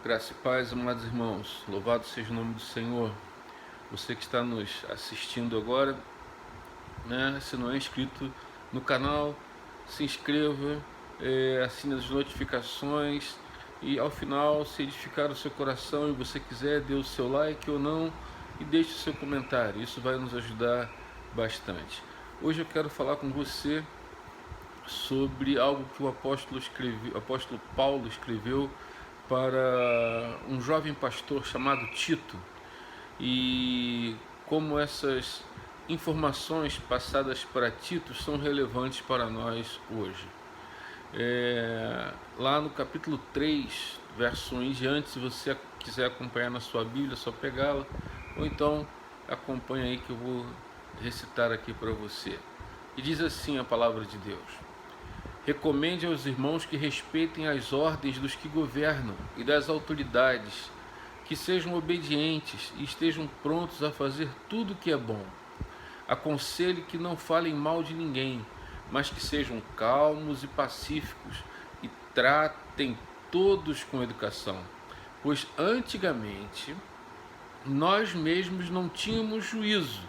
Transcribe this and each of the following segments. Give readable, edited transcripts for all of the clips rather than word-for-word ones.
Graça e paz, amados irmãos, louvado seja o nome do Senhor. Você que está nos assistindo agora, né? Se não é inscrito no canal, se inscreva, assine as notificações e ao final, se edificar o seu coração e você quiser, dê o seu like ou não e deixe o seu comentário. Isso vai nos ajudar bastante. Hoje eu quero falar com você sobre algo que o apóstolo Paulo escreveu para um jovem pastor chamado Tito, e como essas informações passadas para Tito são relevantes para nós hoje. Lá no capítulo 3, verso 1 em diante, se você quiser acompanhar na sua Bíblia, é só pegá-la, ou então acompanha aí que eu vou recitar aqui para você. E diz assim a palavra de Deus: recomende aos irmãos que respeitem as ordens dos que governam e das autoridades, que sejam obedientes e estejam prontos a fazer tudo o que é bom. Aconselhe que não falem mal de ninguém, mas que sejam calmos e pacíficos e tratem todos com educação. Pois antigamente nós mesmos não tínhamos juízo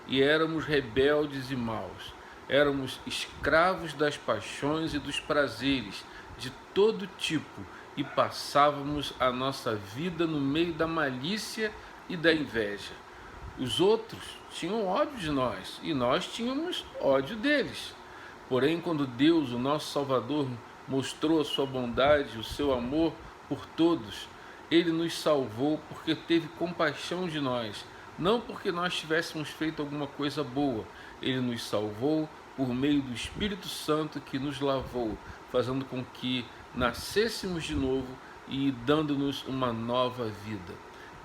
e éramos rebeldes e maus. Éramos escravos das paixões e dos prazeres de todo tipo e passávamos a nossa vida no meio da malícia e da inveja. Os outros tinham ódio de nós e nós tínhamos ódio deles. Porém, quando Deus, o nosso Salvador, mostrou a sua bondade, o seu amor por todos, Ele nos salvou porque teve compaixão de nós, não porque nós tivéssemos feito alguma coisa boa. Ele nos salvou por meio do Espírito Santo que nos lavou, fazendo com que nascêssemos de novo e dando-nos uma nova vida.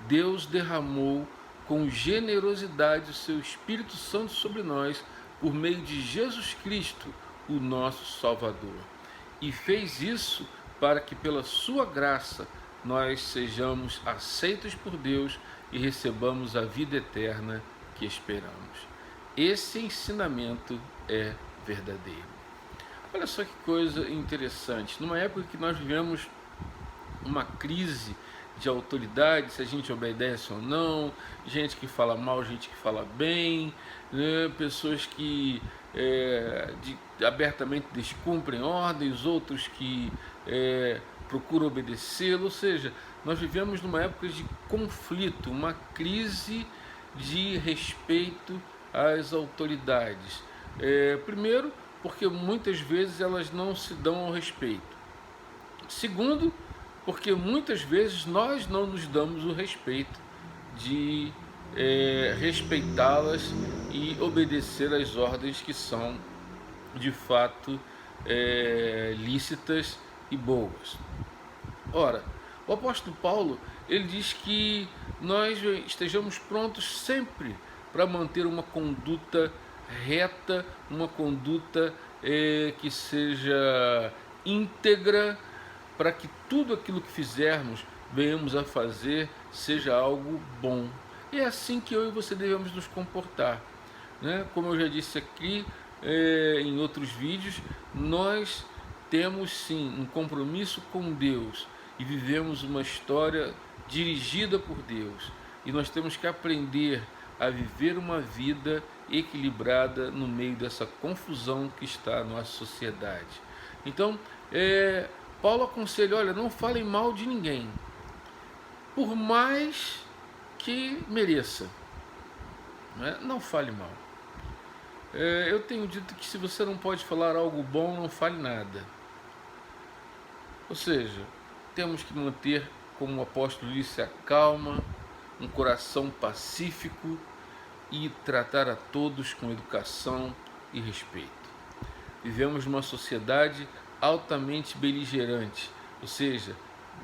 Deus derramou com generosidade o seu Espírito Santo sobre nós por meio de Jesus Cristo, o nosso Salvador. E fez isso para que pela sua graça nós sejamos aceitos por Deus e recebamos a vida eterna que esperamos. Esse ensinamento é verdadeiro. Olha só que coisa interessante. Numa época que nós vivemos uma crise de autoridade, se a gente obedece ou não, gente que fala mal, gente que fala bem, né? Pessoas que abertamente descumprem ordens, outros que procuram obedecê-lo. Ou seja, nós vivemos numa época de conflito, uma crise de respeito às autoridades. Primeiro, porque muitas vezes elas não se dão ao respeito. Segundo, porque muitas vezes nós não nos damos o respeito de respeitá-las e obedecer às ordens que são de fato lícitas e boas. Ora, o apóstolo Paulo, ele diz que nós estejamos prontos sempre para manter uma conduta reta, uma conduta que seja íntegra, para que tudo aquilo que fizermos, venhamos a fazer, seja algo bom. E é assim que eu e você devemos nos comportar, né? Como eu já disse aqui em outros vídeos, nós temos sim um compromisso com Deus e vivemos uma história dirigida por Deus. E nós temos que aprender a viver uma vida equilibrada no meio dessa confusão que está na nossa sociedade. Então, Paulo aconselha, olha, não falem mal de ninguém, por mais que mereça, né? Não fale mal. Eu tenho dito que se você não pode falar algo bom, não fale nada. Ou seja, temos que manter, como o apóstolo disse, a calma, um coração pacífico e tratar a todos com educação e respeito. Vivemos numa sociedade altamente beligerante, ou seja,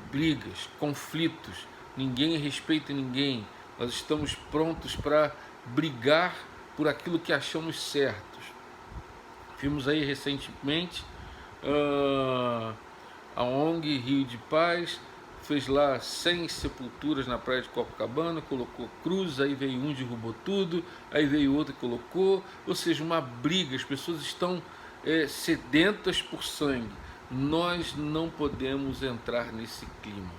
brigas, conflitos, ninguém respeita ninguém. Nós estamos prontos para brigar por aquilo que achamos certos. Vimos aí recentemente a ONG Rio de Paz fez lá 100 sepulturas na praia de Copacabana, colocou cruz, aí veio um, derrubou tudo, aí veio outro e colocou, ou seja, uma briga, as pessoas estão sedentas por sangue. Nós não podemos entrar nesse clima.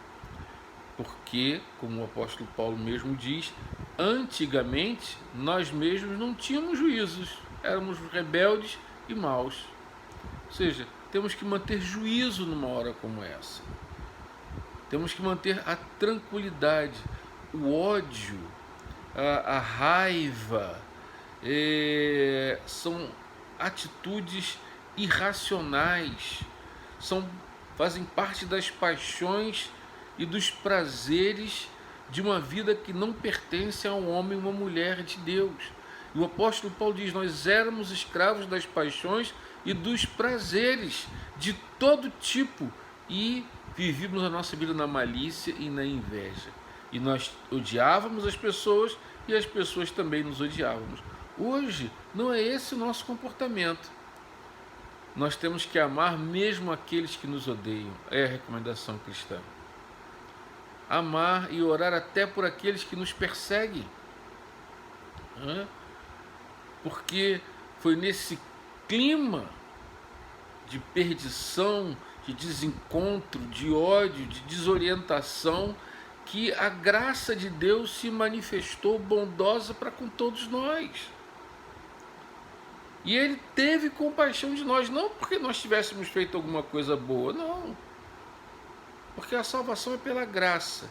Porque, como o apóstolo Paulo mesmo diz, antigamente nós mesmos não tínhamos juízos, éramos rebeldes e maus. Ou seja, temos que manter juízo numa hora como essa. Temos que manter a tranquilidade, o ódio, a raiva, são atitudes irracionais, fazem parte das paixões e dos prazeres de uma vida que não pertence a um homem e uma mulher de Deus. E o apóstolo Paulo diz: nós éramos escravos das paixões e dos prazeres de todo tipo e vivíamos a nossa vida na malícia e na inveja. E nós odiávamos as pessoas e as pessoas também nos odiávamos. Hoje não é esse o nosso comportamento. Nós temos que amar mesmo aqueles que nos odeiam. É a recomendação cristã. Amar e orar até por aqueles que nos perseguem. Porque foi nesse clima de perdição, de desencontro, de ódio, de desorientação, que a graça de Deus se manifestou bondosa para com todos nós. E Ele teve compaixão de nós, não porque nós tivéssemos feito alguma coisa boa, não. Porque a salvação é pela graça,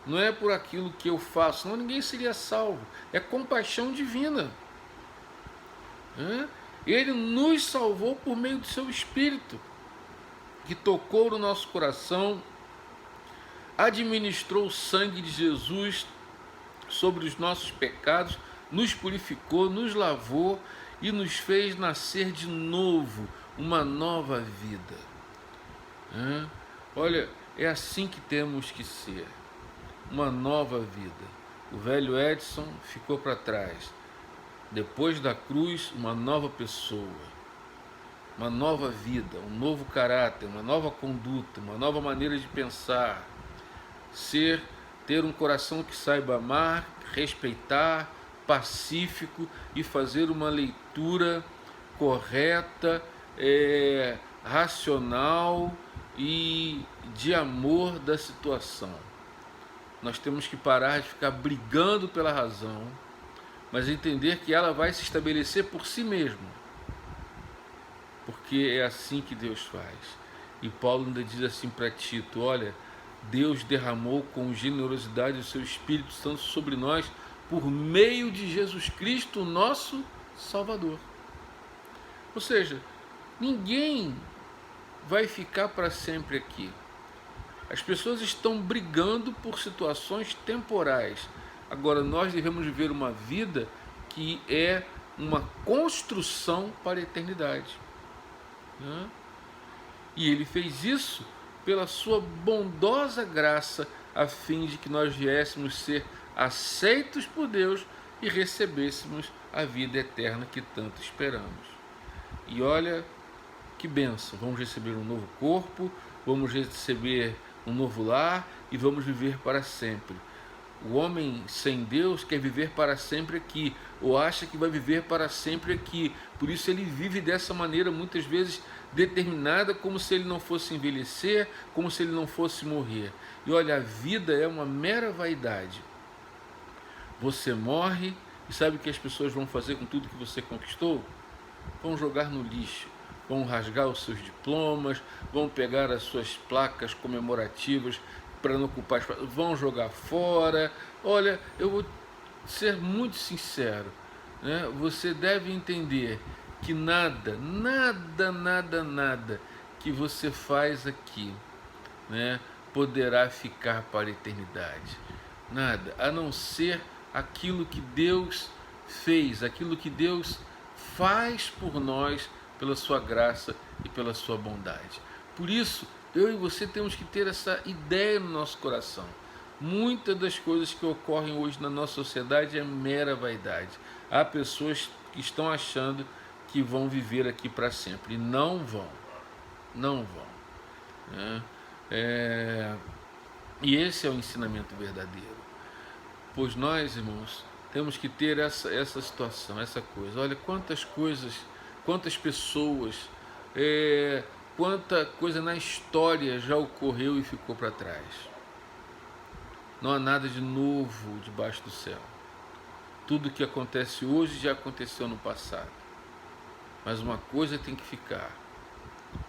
não é por aquilo que eu faço, senão ninguém seria salvo. É compaixão divina. Ele nos salvou por meio do seu Espírito, que tocou no nosso coração, administrou o sangue de Jesus sobre os nossos pecados, nos purificou, nos lavou e nos fez nascer de novo, uma nova vida. Olha, é assim que temos que ser, uma nova vida. O velho Edson ficou para trás. Depois da cruz, uma nova pessoa, uma nova vida, um novo caráter, uma nova conduta, uma nova maneira de pensar, ter um coração que saiba amar, respeitar, pacífico e fazer uma leitura correta, racional e de amor da situação. Nós temos que parar de ficar brigando pela razão, mas entender que ela vai se estabelecer por si mesma, porque é assim que Deus faz. E Paulo ainda diz assim para Tito: olha, Deus derramou com generosidade o seu Espírito Santo sobre nós por meio de Jesus Cristo, nosso Salvador. Ou seja, ninguém vai ficar para sempre aqui. As pessoas estão brigando por situações temporais. Agora, nós devemos viver uma vida que é uma construção para a eternidade. E Ele fez isso pela sua bondosa graça, a fim de que nós viéssemos ser aceitos por Deus e recebêssemos a vida eterna que tanto esperamos. E olha que bênção, vamos receber um novo corpo, vamos receber um novo lar e vamos viver para sempre. O homem sem Deus quer viver para sempre aqui, ou acha que vai viver para sempre aqui. Por isso ele vive dessa maneira, muitas vezes determinada, como se ele não fosse envelhecer, como se ele não fosse morrer. E olha, a vida é uma mera vaidade. Você morre e sabe o que as pessoas vão fazer com tudo que você conquistou? Vão jogar no lixo, vão rasgar os seus diplomas, vão pegar as suas placas comemorativas para não ocupar espaço, vão jogar fora. Olha, eu vou ser muito sincero, né? Você deve entender que nada que você faz aqui, né, poderá ficar para a eternidade. Nada, a não ser aquilo que Deus fez, aquilo que Deus faz por nós, pela sua graça e pela sua bondade. Por isso, eu e você temos que ter essa ideia no nosso coração. Muitas das coisas que ocorrem hoje na nossa sociedade é mera vaidade. Há pessoas que estão achando que vão viver aqui para sempre. E não vão. Não vão. E esse é o ensinamento verdadeiro. Pois nós, irmãos, temos que ter essa situação, essa coisa. Olha quantas coisas, quantas pessoas, quanta coisa na história já ocorreu e ficou para trás. Não há nada de novo debaixo do céu. Tudo que acontece hoje já aconteceu no passado. Mas uma coisa tem que ficar: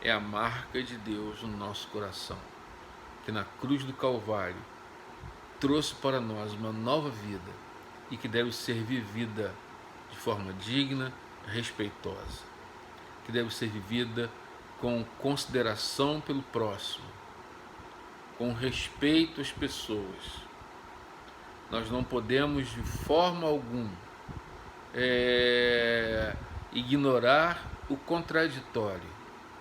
é a marca de Deus no nosso coração, que na cruz do Calvário trouxe para nós uma nova vida e que deve ser vivida de forma digna, respeitosa, que deve ser vivida com consideração pelo próximo, com respeito às pessoas. Nós não podemos de forma alguma ignorar o contraditório,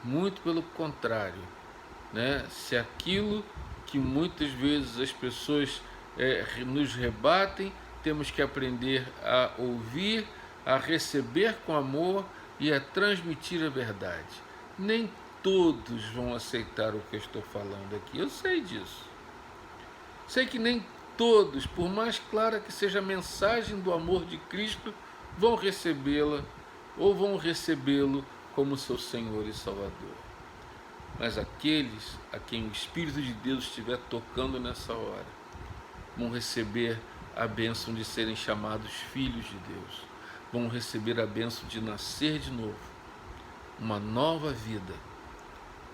muito pelo contrário, né? Se aquilo que muitas vezes as pessoas nos rebatem, temos que aprender a ouvir, a receber com amor e a transmitir a verdade. Nem todos vão aceitar o que eu estou falando aqui, eu sei disso. Sei que nem todos, por mais clara que seja a mensagem do amor de Cristo, vão recebê-la ou vão recebê-lo como seu Senhor e Salvador. Mas aqueles a quem o Espírito de Deus estiver tocando nessa hora, vão receber a bênção de serem chamados filhos de Deus, vão receber a bênção de nascer de novo, uma nova vida,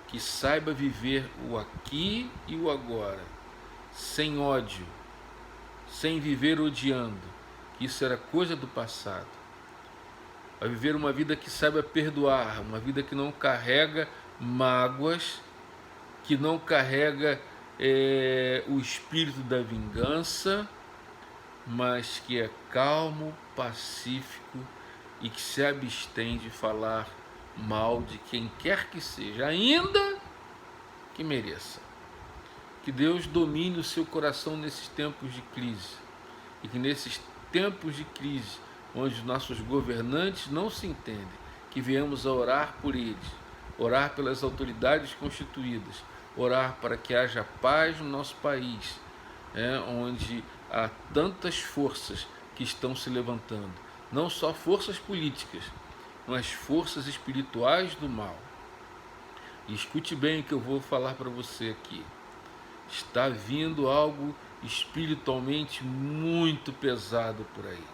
que saiba viver o aqui e o agora, sem ódio, sem viver odiando, que isso era coisa do passado. Vai viver uma vida que saiba perdoar, uma vida que não carrega mágoas, que não carrega o espírito da vingança, mas que é calmo, pacífico e que se abstém de falar mal de quem quer que seja, ainda que mereça. Que Deus domine o seu coração nesses tempos de crise, e que nesses tempos de crise, onde os nossos governantes não se entendem, que venhamos a orar por eles, orar pelas autoridades constituídas, orar para que haja paz no nosso país, onde há tantas forças que estão se levantando, não só forças políticas, mas forças espirituais do mal. E escute bem o que eu vou falar para você aqui. Está vindo algo espiritualmente muito pesado por aí.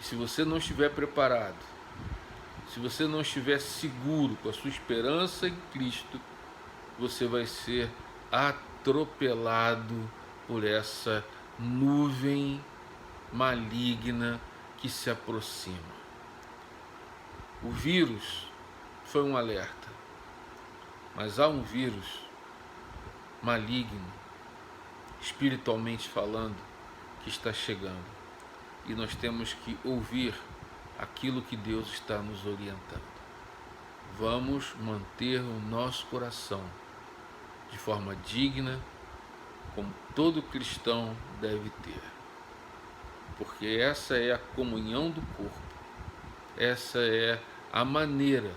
E se você não estiver preparado, se você não estiver seguro com a sua esperança em Cristo, você vai ser atropelado por essa nuvem maligna que se aproxima. O vírus foi um alerta, mas há um vírus maligno, espiritualmente falando, que está chegando, e nós temos que ouvir aquilo que Deus está nos orientando. Vamos manter o nosso coração de forma digna, como todo cristão deve ter, porque essa é a comunhão do corpo, essa é a maneira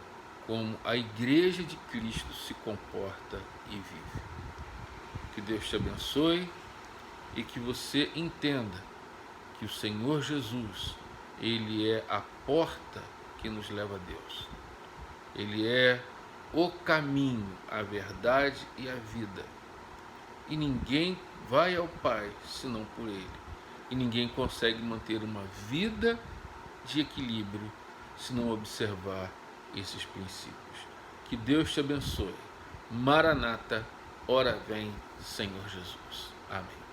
como a Igreja de Cristo se comporta e vive. Que Deus te abençoe e que você entenda que o Senhor Jesus, Ele é a porta que nos leva a Deus. Ele é o caminho, a verdade e a vida. E ninguém vai ao Pai senão por Ele. E ninguém consegue manter uma vida de equilíbrio se não observar esses princípios. Que Deus te abençoe. Maranata, ora vem, Senhor Jesus. Amém.